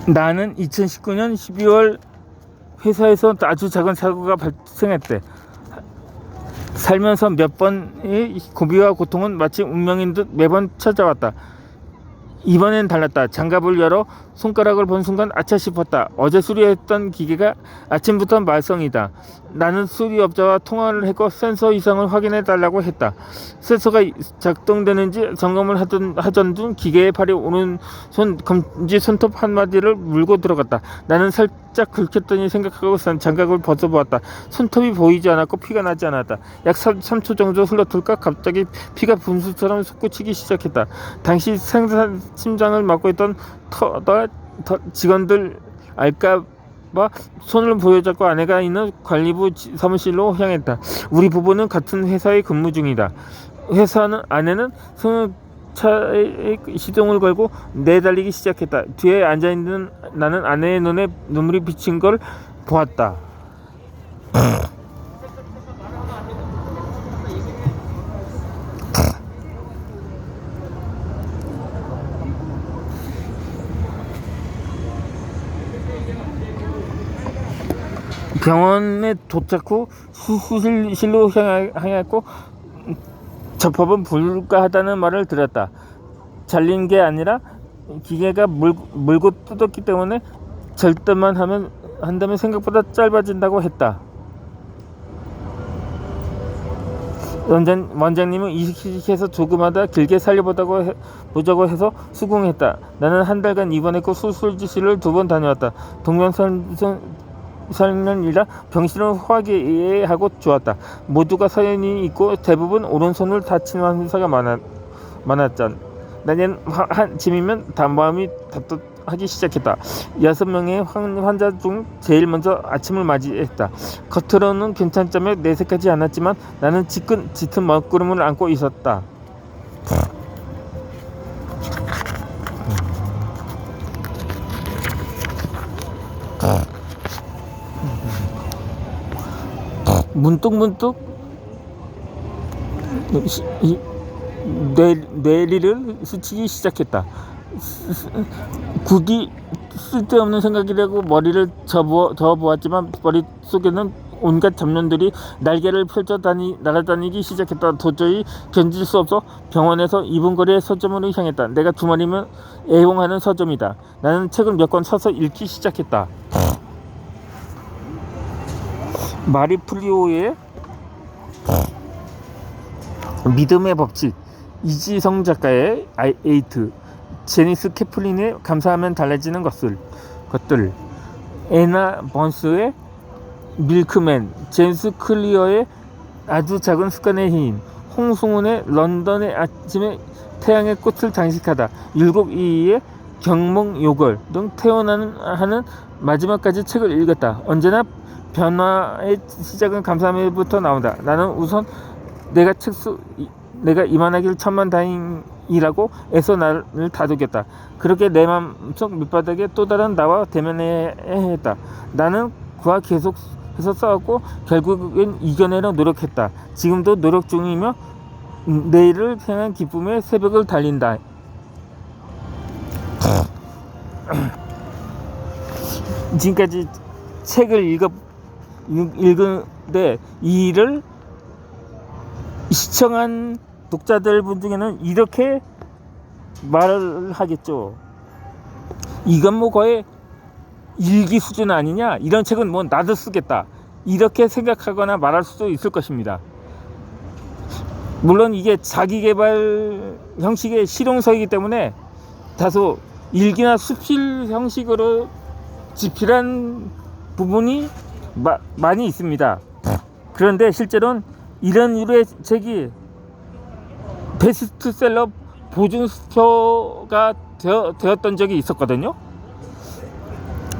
나는 2019년 12월 회사에서 아주 작은 사고가 발생했대. 살면서 몇 번의 고비와 고통은 마치 운명인 듯 매번 찾아왔다. 이번엔 달랐다. 장갑을 열어 손가락을 본 순간 아차 싶었다. 어제 수리했던 기계가 아침부터 말썽이다. 나는 수리업자와 통화를 했고 센서 이상을 확인해 달라고 했다. 센서가 작동되는지 점검을 하던 중 기계의 팔이 오른손 검지 손톱 한마디를 물고 들어갔다. 나는 살짝 긁혔더니 생각하고 장갑을 벗어보았다. 손톱이 보이지 않았고 피가 나지 않았다. 약 3초 정도 흘러들까 갑자기 피가 분수처럼 솟구치기 시작했다. 당시 심장을 맡고 있던 직원들 알까봐 손을 보여잡고 아내가 있는 관리부 사무실로 향했다. 우리 부부는 같은 회사에 근무 중이다. 아내는 승용차에 시동을 걸고 내달리기 시작했다. 뒤에 앉아있는 나는 아내의 눈에 눈물이 비친 걸 보았다. 병원에 도착 후 수술실로 향했고 접합은 불가하다는 말을 들었다. 잘린 게 아니라 기계가 물고 뜯었기 때문에 절대만 한다면 생각보다 짧아진다고 했다. 원장님은 이식해서 조금마다 길게 살려보자고 해서 수긍했다. 나는 한 달간 입원했고 수술실을 2번 다녀왔다. 동명설련이라 병실은 화기애애하고 좋았다. 모두가 사연이 있고 대부분 오른손을 다친 환자가 많았다. 나는 한쯤이면 마음이 답답하기 시작했다. 6명의 환자 중 제일 먼저 아침을 맞이했다. 겉으로는 괜찮자며 내색하지 않았지만 나는 짙은 먹구름을 안고 있었다. 문득 뇌리를 스치기 시작했다. 굳이 쓸데없는 생각이라고 머리를 저어보았지만 머릿속에는 온갖 잡념들이 날개를 펼쳐 날아다니기 시작했다. 도저히 견딜 수 없어 병원에서 2분 거리의 서점으로 향했다. 내가 주말이면 애용하는 서점이다. 나는 책을 몇 권 사서 읽기 시작했다. 마리프리오의 믿음의 법칙, 이지성 작가의 에이트, 제니스 캐플린의 감사하면 달라지는 것들, 에나 번스의 밀크맨, 제임스 클리어의 아주 작은 습관의 힘, 홍승훈의 런던의 아침에 태양의 꽃을 장식하다, 율곡이의 경몽요걸 등 태어나는 마지막까지 책을 읽었다. 언제나 변화의 시작은 감사함에부터 나온다. 나는 우선 내가 이만하길 천만다행이라고 애써 나를 다독였다. 그렇게 내 마음속 밑바닥에 또 다른 나와 대면해야 했다. 나는 그와 계속해서 싸웠고 결국엔 이겨내려 노력했다. 지금도 노력 중이며 내일을 향한 기쁨의 새벽을 달린다. 지금까지 책을 읽은데 이 일을 시청한 독자들분 중에는 이렇게 말을 하겠죠. 이건 뭐 거의 일기 수준 아니냐, 이런 책은 뭐 나도 쓰겠다, 이렇게 생각하거나 말할 수도 있을 것입니다. 물론 이게 자기개발 형식의 실용서이기 때문에 다소 일기나 수필 형식으로 집필한 부분이 많이 있습니다. 그런데 실제로는 이런 유의 책이 베스트셀러 보증서가 되었던 적이 있었거든요.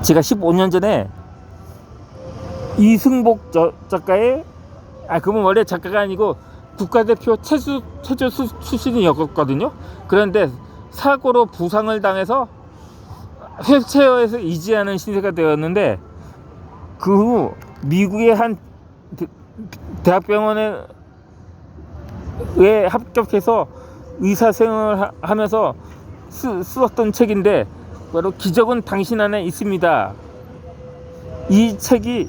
제가 15년 전에 이승복 작가의 그분 원래 작가가 아니고 국가대표 체조 출신이었거든요. 그런데 사고로 부상을 당해서 휠체어에서 이지하는 신세가 되었는데, 그 후 미국의 한 대학병원에 합격해서 의사 생활을 하면서 쓰었던 책인데, 바로 기적은 당신 안에 있습니다. 이 책이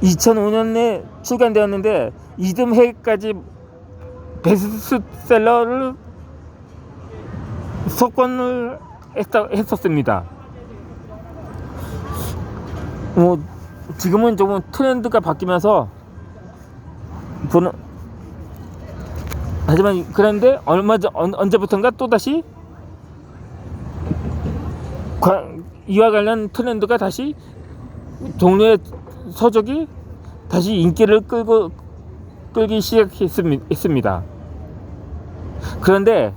2005년에 출간되었는데 이듬해까지 베스트셀러를 석권을 했었습니다. 지금은 조금 트렌드가 바뀌면서 하지만 그런데 언제부턴가 또다시 이와 관련 트렌드가 다시 종류의 서적이 다시 인기를 끌기 시작했습니다. 그런데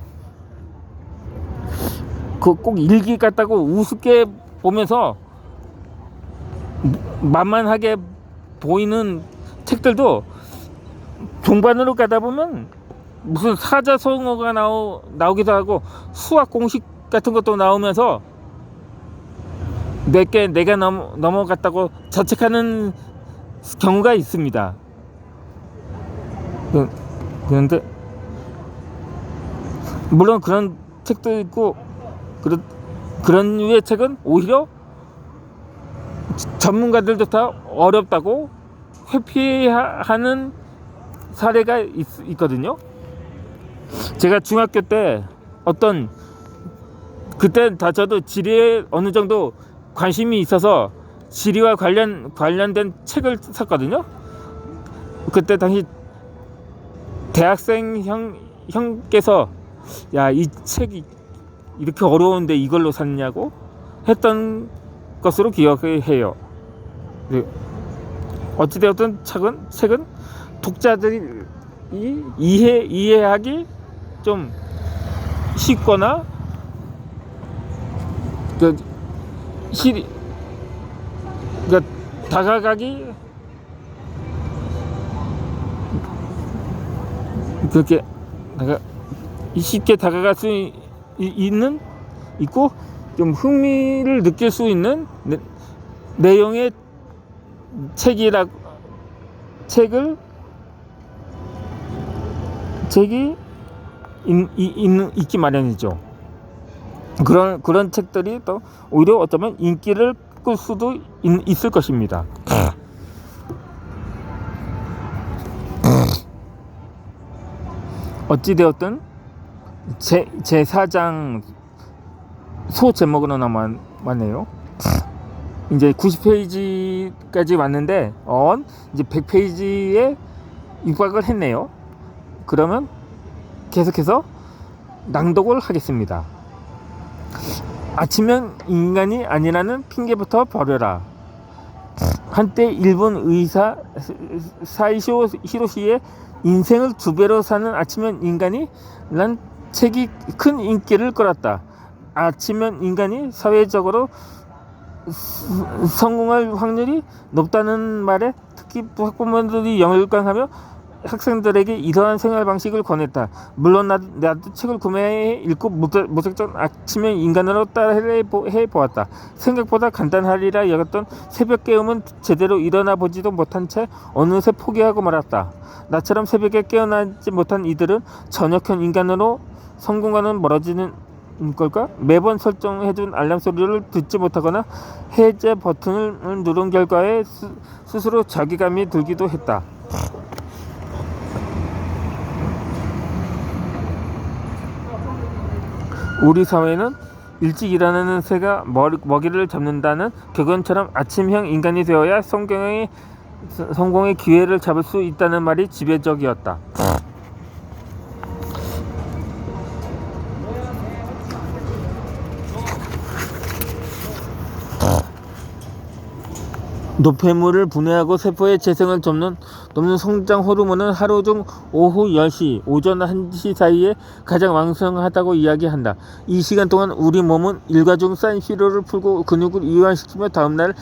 꼭 일기 같다고 우습게 보면서 만만하게 보이는 책들도 종반으로 가다 보면 무슨 사자성어가 나오기도 하고 수학 공식 같은 것도 나오면서 내가 넘어갔다고 자책하는 경우가 있습니다. 그런데 물론 그런 책도 있고, 그런 류의 책은 오히려 전문가들도 다 어렵다고 회피하는 사례가 있거든요. 제가 중학교 때 그때 다 저도 지리에 어느 정도 관심이 있어서 지리와 관련된 책을 샀거든요. 그때 당시 대학생 형께서 이 책이 이렇게 어려운데 이걸로 샀냐고 했던 것으로 기억해요. 어찌되었든 책은 독자들이 이해하기 좀 쉽거나 다가가기 그렇게 쉽게 다가갈 수 있고 좀 흥미를 느낄 수 있는 내용의 책이 있기 마련이죠. 그런 책들이 또 오히려 어쩌면 인기를 끌 수도 있을 것입니다. 어찌되었든 제4장 소 제목으로 남았네요. 이제 90페이지까지 왔는데 이제 100페이지에 입각을 했네요. 그러면 계속해서 낭독을 하겠습니다. 아침형 인간이 아니라는 핑계부터 버려라. 한때 일본 의사 사이쇼 히로시의 인생을 2배로 사는 아침형 인간이 란 책이 큰 인기를 끌었다. 아침형 인간이 사회적으로 성공할 확률이 높다는 말에 특히 학부모들이 열광하며 학생들에게 이러한 생활 방식을 권했다. 물론 나도 책을 구매해 읽고 무작정 아침형 인간으로 따라해 보았다. 생각보다 간단하리라 여겼던 새벽 깨움은 제대로 일어나 보지도 못한 채 어느새 포기하고 말았다. 나처럼 새벽에 깨어나지 못한 이들은 저녁형 인간으로 성공과는 멀어지는 걸까? 매번 설정해둔 알람 소리를 듣지 못하거나 해제 버튼을 누른 결과에 스스로 자괴감이 들기도 했다. 우리 사회는 일찍 일어나는 새가 먹이를 잡는다는 격언처럼 아침형 인간이 되어야 성공의 기회를 잡을 수 있다는 말이 지배적이었다. 노폐물을 분해하고 세포의 재생을 돕는 성장 호르몬은 하루 중 오후 10시, 오전 1시 사이에 가장 왕성하다고 이야기한다. 이 시간 동안 우리 몸은 일과 중 쌓인 피로를 풀고 근육을 이완시키며 다음날을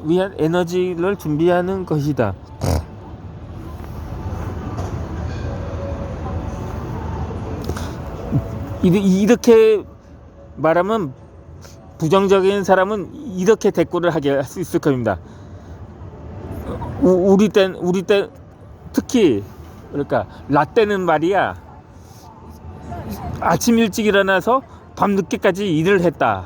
위한 에너지를 준비하는 것이다. 이렇게 말하면 부정적인 사람은 이렇게 대꾸를 하게 할 수 있을 겁니다. 우리 때 특히 그러니까 라떼는 말이야, 아침 일찍 일어나서 밤 늦게까지 일을 했다.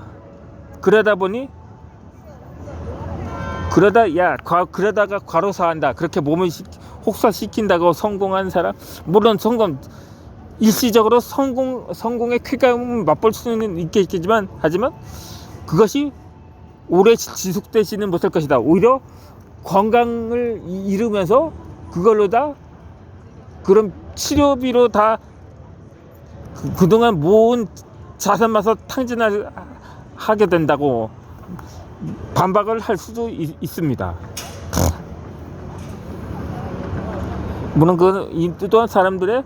그러다가 과로사한다. 그렇게 몸을 혹사시킨다고 성공한 사람, 물론 일시적으로 성공의 쾌감을 맛볼 수는 있겠지만, 하지만 그것이 오래 지속되지는 못할 것이다. 오히려 건강을 잃으면서 그걸로 다 그런 치료비로 다 그동안 모은 자산마저 탕진하게 된다고 반박을 할 수도 있습니다. 물론 이 또한 사람들의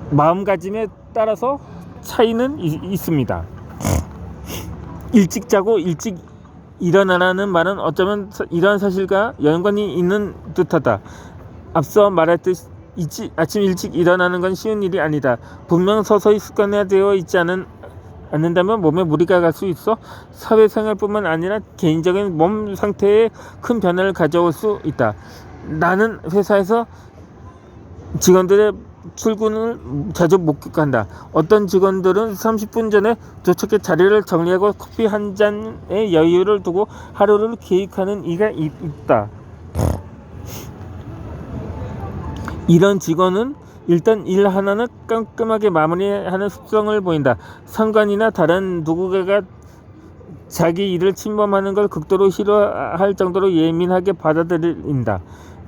마음가짐에 따라서 차이는 있습니다. 일찍 자고 일찍 일어나라는 말은 어쩌면 이러한 사실과 연관이 있는 듯하다. 앞서 말했듯이 아침 일찍 일어나는 건 쉬운 일이 아니다. 분명 서서히 습관화되어 있지 않는다면 몸에 무리가 갈 수 있어 사회생활뿐만 아니라 개인적인 몸 상태에 큰 변화를 가져올 수 있다. 나는 회사에서 직원들의 출근을 자주 목격한다. 어떤 직원들은 30분 전에 도착해 자리를 정리하고 커피 한 잔의 여유를 두고 하루를 계획하는 이가 있다. 이런 직원은 일단 일 하나는 깔끔하게 마무리하는 습성을 보인다. 상관이나 다른 누군가가 자기 일을 침범하는 걸 극도로 싫어할 정도로 예민하게 받아들인다.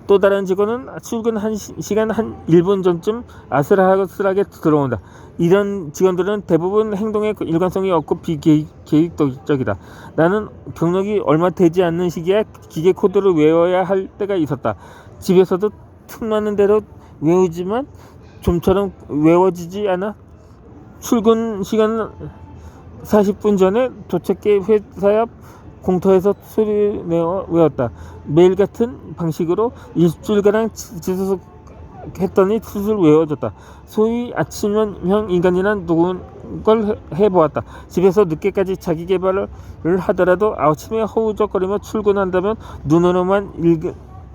또 다른 직원은 출근 시간 한 1분 전쯤 아슬아슬하게 들어온다. 이런 직원들은 대부분 행동에 일관성이 없고 비계획적이다. 나는 경력이 얼마 되지 않는 시기에 기계 코드를 외워야 할 때가 있었다. 집에서도 틈나는 대로 외우지만 좀처럼 외워지지 않아. 출근 시간 40분 전에 도착해 회사 앞 공터에서 소리내어 외웠다. 매일 같은 방식으로 일주일가량 지속했더니 수술 외워졌다. 소위 아침형 인간이란 누군 걸 해보았다. 집에서 늦게까지 자기 개발을 하더라도 아침에 허우적거리며 출근한다면 눈으로만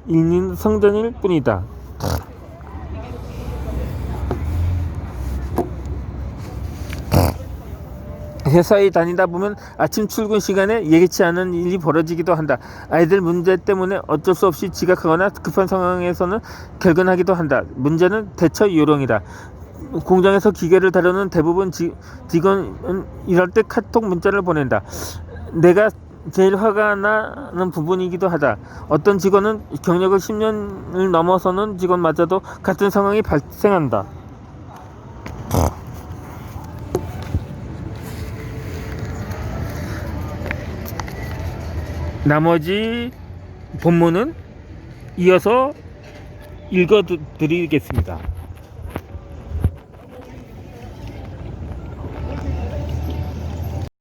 읽는 성전일 뿐이다. 회사에 다니다 보면 아침 출근 시간에 예기치 않은 일이 벌어지기도 한다. 아이들 문제 때문에 어쩔 수 없이 지각하거나 급한 상황에서는 결근하기도 한다. 문제는 대처 요령이다. 공장에서 기계를 다루는 대부분 직원은 이럴 때 카톡 문자를 보낸다. 내가 제일 화가 나는 부분이기도 하다. 어떤 직원은 경력을 10년을 넘어서는 직원마저도 같은 상황이 발생한다. 나머지 본문은 이어서 읽어드리겠습니다.